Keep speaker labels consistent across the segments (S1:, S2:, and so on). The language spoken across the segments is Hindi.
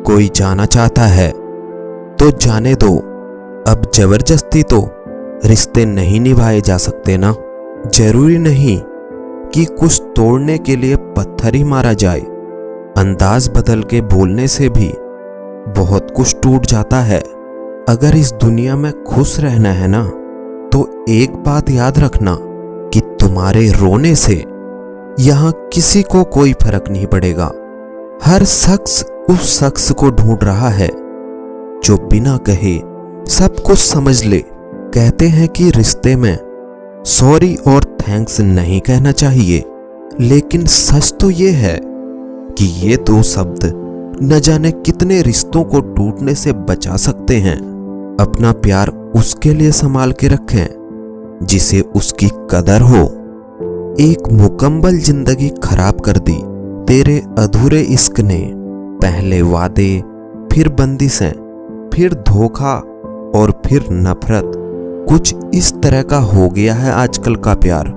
S1: कोई जाना चाहता है तो जाने दो। अब जबरदस्ती तो रिश्ते नहीं निभाए जा सकते ना। जरूरी नहीं कि कुछ तोड़ने के लिए पत्थर ही मारा जाए। अंदाज बदल के बोलने से भी बहुत कुछ टूट जाता है। अगर इस दुनिया में खुश रहना है ना, तो एक बात याद रखना कि तुम्हारे रोने से यहाँ किसी को कोई फर्क नहीं पड़ेगा। हर शख्स उस शख्स को ढूंढ रहा है जो बिना कहे सब कुछ समझ ले। कहते हैं कि रिश्ते में सॉरी और थैंक्स नहीं कहना चाहिए, लेकिन सच तो ये है कि ये दो शब्द न जाने कितने रिश्तों को टूटने से बचा सकते हैं। अपना प्यार उसके लिए संभाल के रखें जिसे उसकी कदर हो। एक मुकम्मल जिंदगी खराब कर दी तेरे अधूरे इश्क ने। पहले वादे, फिर बंदिशें, फिर धोखा और फिर नफरत। कुछ इस तरह का हो गया है आजकल का प्यार।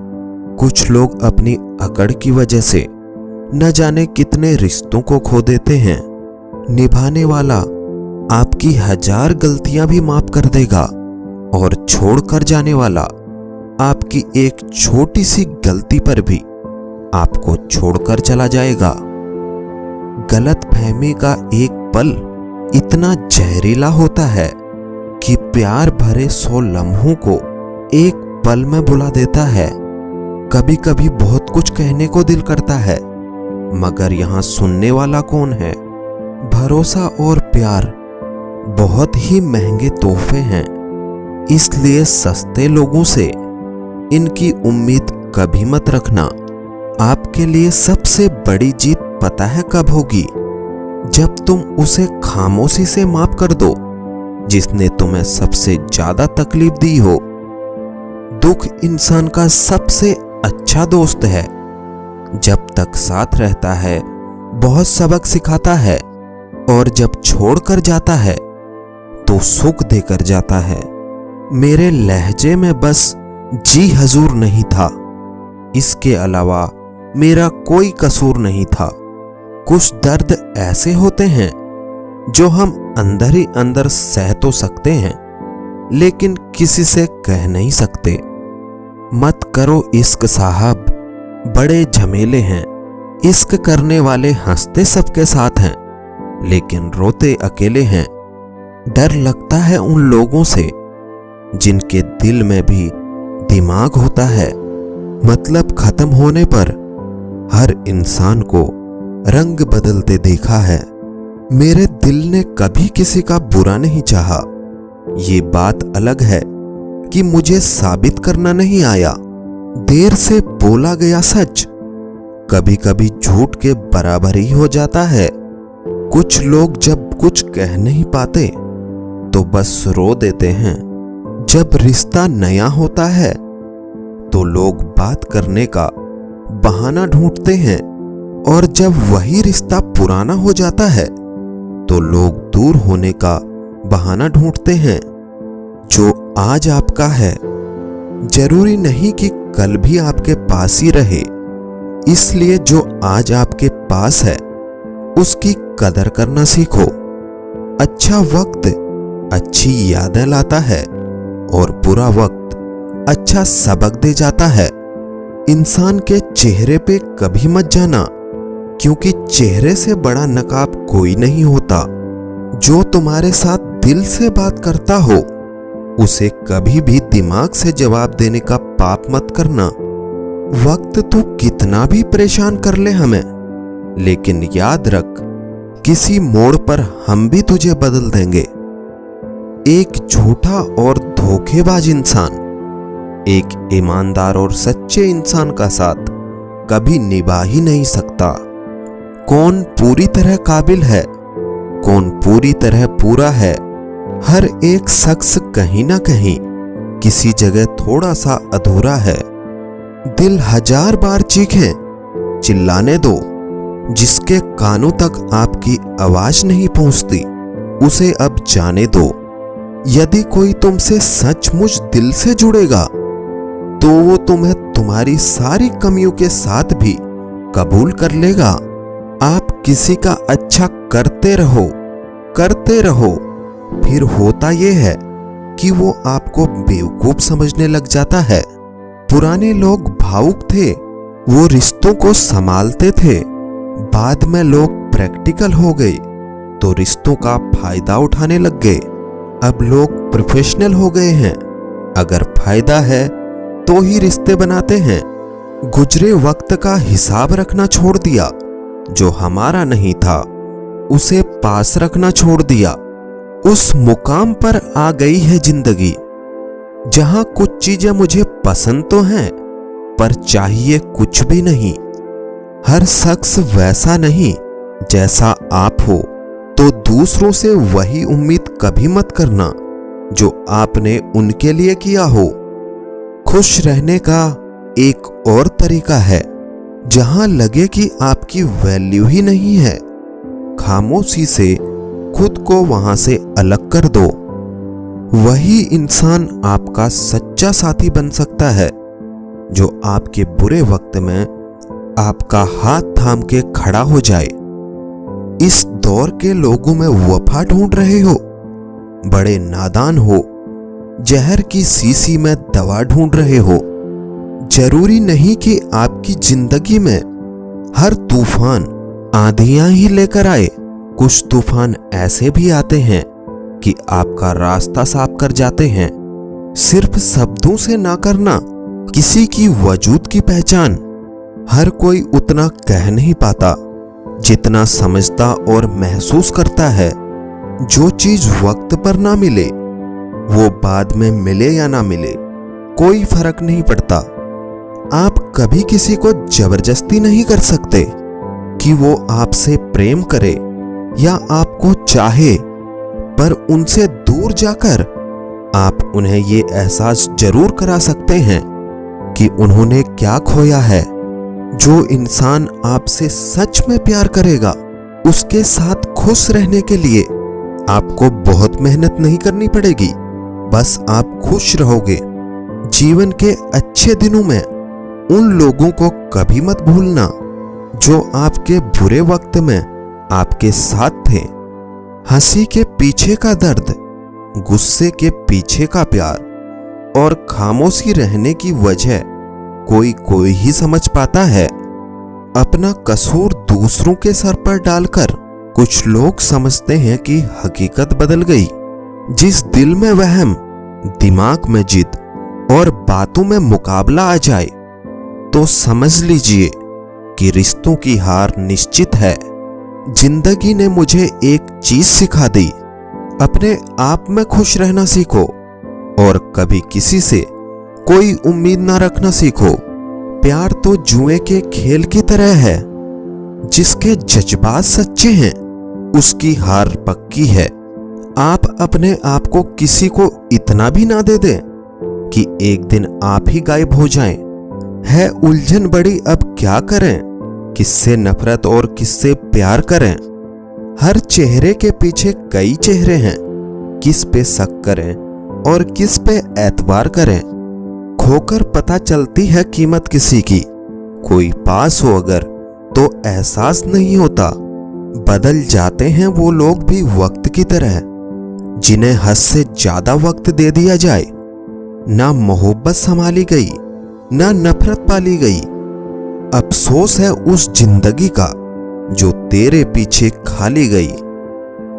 S1: कुछ लोग अपनी अकड़ की वजह से न जाने कितने रिश्तों को खो देते हैं। निभाने वाला आपकी 1000 गलतियां भी माफ कर देगा और छोड़कर जाने वाला आपकी एक छोटी सी गलती पर भी आपको छोड़कर चला जाएगा। गलतफहमी का एक पल इतना जहरीला होता है कि प्यार भरे 100 लम्हों को एक पल में बुला देता है। कभी कभी बहुत कुछ कहने को दिल करता है, मगर यहाँ सुनने वाला कौन है। भरोसा और प्यार बहुत ही महंगे तोहफे हैं, इसलिए सस्ते लोगों से इनकी उम्मीद कभी मत रखना। आपके लिए सबसे बड़ी जीत पता है कब होगी? जब तुम उसे खामोशी से माफ कर दो जिसने तुम्हें सबसे ज्यादा तकलीफ दी हो। दुख इंसान का सबसे अच्छा दोस्त है। जब तक साथ रहता है बहुत सबक सिखाता है, और जब छोड़कर जाता है तो सुख देकर जाता है। मेरे लहजे में बस जी हजूर नहीं था, इसके अलावा मेरा कोई कसूर नहीं था। कुछ दर्द ऐसे होते हैं जो हम अंदर ही अंदर सह तो सकते हैं, लेकिन किसी से कह नहीं सकते। मत करो इश्क साहब, बड़े झमेले हैं। इश्क करने वाले हंसते सबके साथ हैं, लेकिन रोते अकेले हैं। डर लगता है उन लोगों से जिनके दिल में भी दिमाग होता है। मतलब खत्म होने पर हर इंसान को रंग बदलते देखा है। मेरे दिल ने कभी किसी का बुरा नहीं चाहा। ये बात अलग है कि मुझे साबित करना नहीं आया। देर से बोला गया सच कभी कभी झूठ के बराबर ही हो जाता है। कुछ लोग जब कुछ कह नहीं पाते तो बस रो देते हैं। जब रिश्ता नया होता है तो लोग बात करने का बहाना ढूंढते हैं, और जब वही रिश्ता पुराना हो जाता है तो लोग दूर होने का बहाना ढूंढते हैं। जो आज आपका है जरूरी नहीं कि कल भी आपके पास ही रहे, इसलिए जो आज आपके पास है उसकी कदर करना सीखो। अच्छा वक्त अच्छी यादें लाता है और बुरा वक्त अच्छा सबक दे जाता है। इंसान के चेहरे पे कभी मत जाना, क्योंकि चेहरे से बड़ा नकाब कोई नहीं होता। जो तुम्हारे साथ दिल से बात करता हो उसे कभी भी दिमाग से जवाब देने का पाप मत करना। वक्त तो कितना भी परेशान कर ले हमें, लेकिन याद रख किसी मोड़ पर हम भी तुझे बदल देंगे। एक झूठा और धोखेबाज इंसान एक ईमानदार और सच्चे इंसान का साथ कभी निभा ही नहीं सकता। कौन पूरी तरह काबिल है, कौन पूरी तरह पूरा है। हर एक शख्स कहीं ना कहीं किसी जगह थोड़ा सा अधूरा है। दिल 1000 बार चीखे, चिल्लाने दो। जिसके कानों तक आपकी आवाज नहीं पहुंचती उसे अब जाने दो। यदि कोई तुमसे सचमुच दिल से जुड़ेगा तो वो तुम्हें तुम्हारी सारी कमियों के साथ भी कबूल कर लेगा। आप किसी का अच्छा करते रहो, करते रहो। फिर होता यह है कि वो आपको बेवकूफ समझने लग जाता है। पुराने लोग भावुक थे, वो रिश्तों को संभालते थे। बाद में लोग प्रैक्टिकल हो गए तो रिश्तों का फायदा उठाने लग गए। अब लोग प्रोफेशनल हो गए हैं, अगर फायदा है तो ही रिश्ते बनाते हैं। गुजरे वक्त का हिसाब रखना छोड़ दिया, जो हमारा नहीं था उसे पास रखना छोड़ दिया। उस मुकाम पर आ गई है जिंदगी जहां कुछ चीजें मुझे पसंद तो हैं पर चाहिए कुछ भी नहीं। हर शख्स वैसा नहीं जैसा आप हो, तो दूसरों से वही उम्मीद कभी मत करना जो आपने उनके लिए किया हो। खुश रहने का एक और तरीका है, जहां लगे कि आपकी वैल्यू ही नहीं है, खामोशी से खुद को वहां से अलग कर दो। वही इंसान आपका सच्चा साथी बन सकता है, जो आपके बुरे वक्त में आपका हाथ थाम के खड़ा हो जाए। इस दौर के लोगों में वफा ढूंढ रहे हो, बड़े नादान हो, जहर की शीशी में दवा ढूंढ रहे हो। जरूरी नहीं कि आपकी जिंदगी में हर तूफान आंधियां ही लेकर आए। कुछ तूफान ऐसे भी आते हैं कि आपका रास्ता साफ कर जाते हैं। सिर्फ शब्दों से ना करना किसी की वजूद की पहचान। हर कोई उतना कह नहीं पाता जितना समझता और महसूस करता है। जो चीज वक्त पर ना मिले वो बाद में मिले या ना मिले कोई फर्क नहीं पड़ता। आप कभी किसी को जबरदस्ती नहीं कर सकते कि वो आपसे प्रेम करे या आपको चाहे, पर उनसे दूर जाकर आप उन्हें ये एहसास जरूर करा सकते हैं कि उन्होंने क्या खोया है। जो इंसान आपसे सच में प्यार करेगा, उसके साथ खुश रहने के लिए आपको बहुत मेहनत नहीं करनी पड़ेगी, बस आप खुश रहोगे। जीवन के अच्छे दिनों में उन लोगों को कभी मत भूलना जो आपके बुरे वक्त में आपके साथ थे। हंसी के पीछे का दर्द, गुस्से के पीछे का प्यार और खामोशी रहने की वजह कोई ही समझ पाता है। अपना कसूर दूसरों के सर पर डालकर कुछ लोग समझते हैं कि हकीकत बदल गई। जिस दिल में वहम, दिमाग में जिद और बातों में मुकाबला आ जाए तो समझ लीजिए कि रिश्तों की हार निश्चित है। जिंदगी ने मुझे एक चीज सिखा दी, अपने आप में खुश रहना सीखो और कभी किसी से कोई उम्मीद ना रखना सीखो। प्यार तो जुए के खेल की तरह है, जिसके जज्बात सच्चे हैं उसकी हार पक्की है। आप अपने आप को किसी को इतना भी ना दे दें कि एक दिन आप ही गायब हो जाएं। है उलझन बड़ी, अब क्या करें, किससे नफरत और किससे प्यार करें। हर चेहरे के पीछे कई चेहरे हैं, किस पे शक करें और किस पे एतबार करें। खोकर पता चलती है कीमत किसी की, कोई पास हो अगर तो एहसास नहीं होता। बदल जाते हैं वो लोग भी वक्त की तरह, जिन्हें हद से ज्यादा वक्त दे दिया जाए। ना मोहब्बत संभाली गई, ना नफरत पाली गई। अफसोस है उस जिंदगी का जो तेरे पीछे खाली गई।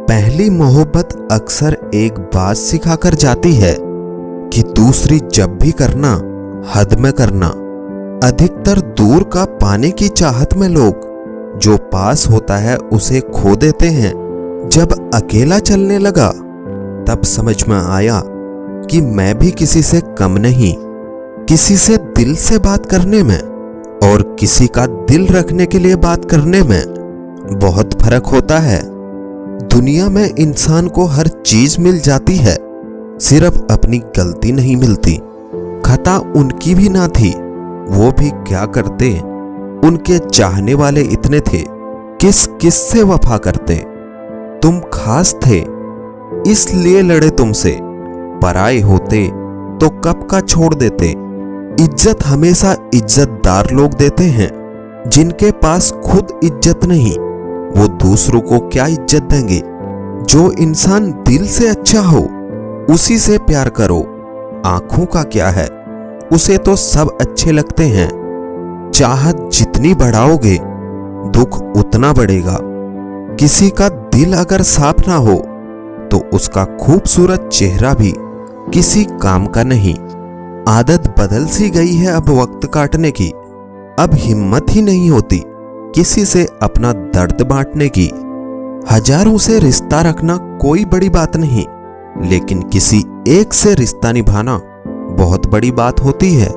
S1: पहली मोहब्बत अक्सर एक बात सिखाकर जाती है कि दूसरी जब भी करना हद में करना। अधिकतर दूर का पाने की चाहत में लोग जो पास होता है उसे खो देते हैं। जब अकेला चलने लगा तब समझ में आया कि मैं भी किसी से कम नहीं। किसी से दिल से बात करने में और किसी का दिल रखने के लिए बात करने में बहुत फर्क होता है। दुनिया में इंसान को हर चीज मिल जाती है, सिर्फ अपनी गलती नहीं मिलती। खता उनकी भी ना थी, वो भी क्या करते, उनके चाहने वाले इतने थे, किस किस से वफा करते। तुम खास थे इसलिए लड़े तुमसे, पराए होते तो कब का छोड़ देते। इज्जत हमेशा इज्जतदार लोग देते हैं, जिनके पास खुद इज्जत नहीं वो दूसरों को क्या इज्जत देंगे। जो इंसान दिल से अच्छा हो उसी से प्यार करो। आंखों का क्या है, उसे तो सब अच्छे लगते हैं। चाहत जितनी बढ़ाओगे दुख उतना बढ़ेगा। किसी का दिल अगर साफ ना हो तो उसका खूबसूरत चेहरा भी किसी काम का नहीं। आदत बदल सी गई है अब वक्त काटने की। अब हिम्मत ही नहीं होती किसी से अपना दर्द बांटने की। हजारों से रिश्ता रखना कोई बड़ी बात नहीं, लेकिन किसी एक से रिश्ता निभाना बहुत बड़ी बात होती है।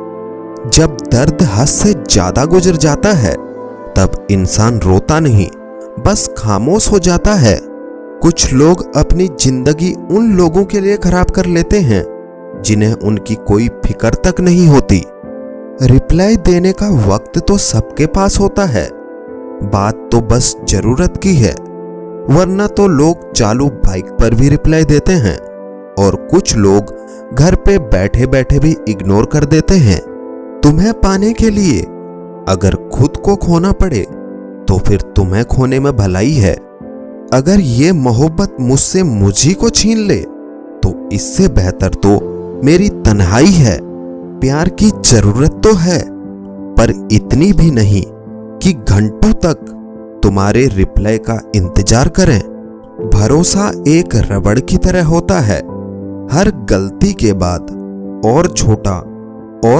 S1: जब दर्द हद से ज्यादा गुजर जाता है तब इंसान रोता नहीं, बस खामोश हो जाता है। कुछ लोग अपनी जिंदगी उन लोगों के लिए खराब कर लेते हैं जिन्हें उनकी कोई फिक्र तक नहीं होती। रिप्लाई देने का वक्त तो सबके पास होता है, बात तो बस जरूरत की है। वरना तो लोग चालू बाइक पर भी रिप्लाई देते हैं और कुछ लोग घर पे बैठे बैठे भी इग्नोर कर देते हैं। तुम्हें पाने के लिए अगर खुद को खोना पड़े तो फिर तुम्हें खोने में भलाई है। अगर ये मोहब्बत मुझसे मुझी को छीन ले तो इससे बेहतर तो मेरी तन्हाई है। प्यार की जरूरत तो है, पर इतनी भी नहीं कि घंटों तक तुम्हारे रिप्लाई का इंतजार करें। भरोसा एक रबड़ की तरह होता है, हर गलती के बाद और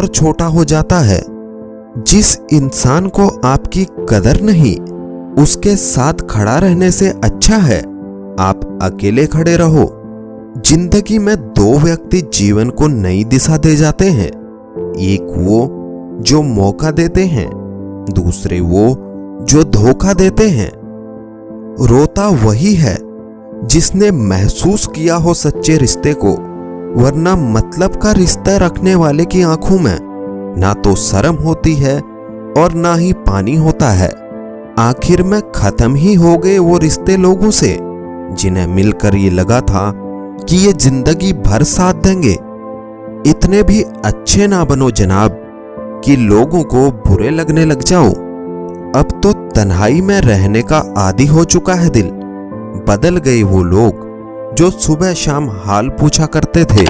S1: छोटा हो जाता है। जिस इंसान को आपकी कदर नहीं, उसके साथ खड़ा रहने से अच्छा है आप अकेले खड़े रहो। जिंदगी में दो व्यक्ति जीवन को नई दिशा दे जाते हैं, एक वो जो मौका देते हैं, दूसरे वो जो धोखा देते हैं। रोता वही है जिसने महसूस किया हो सच्चे रिश्ते को, वरना मतलब का रिश्ता रखने वाले की आंखों में ना तो शर्म होती है और ना ही पानी होता है। आखिर में खत्म ही हो गए वो रिश्ते लोगों से जिन्हें मिलकर ये लगा था कि ये जिंदगी भर साथ देंगे। इतने भी अच्छे ना बनो जनाब कि लोगों को बुरे लगने लग जाओ। अब तो तन्हाई में रहने का आदी हो चुका है दिल। बदल गए वो लोग जो सुबह शाम हाल पूछा करते थे।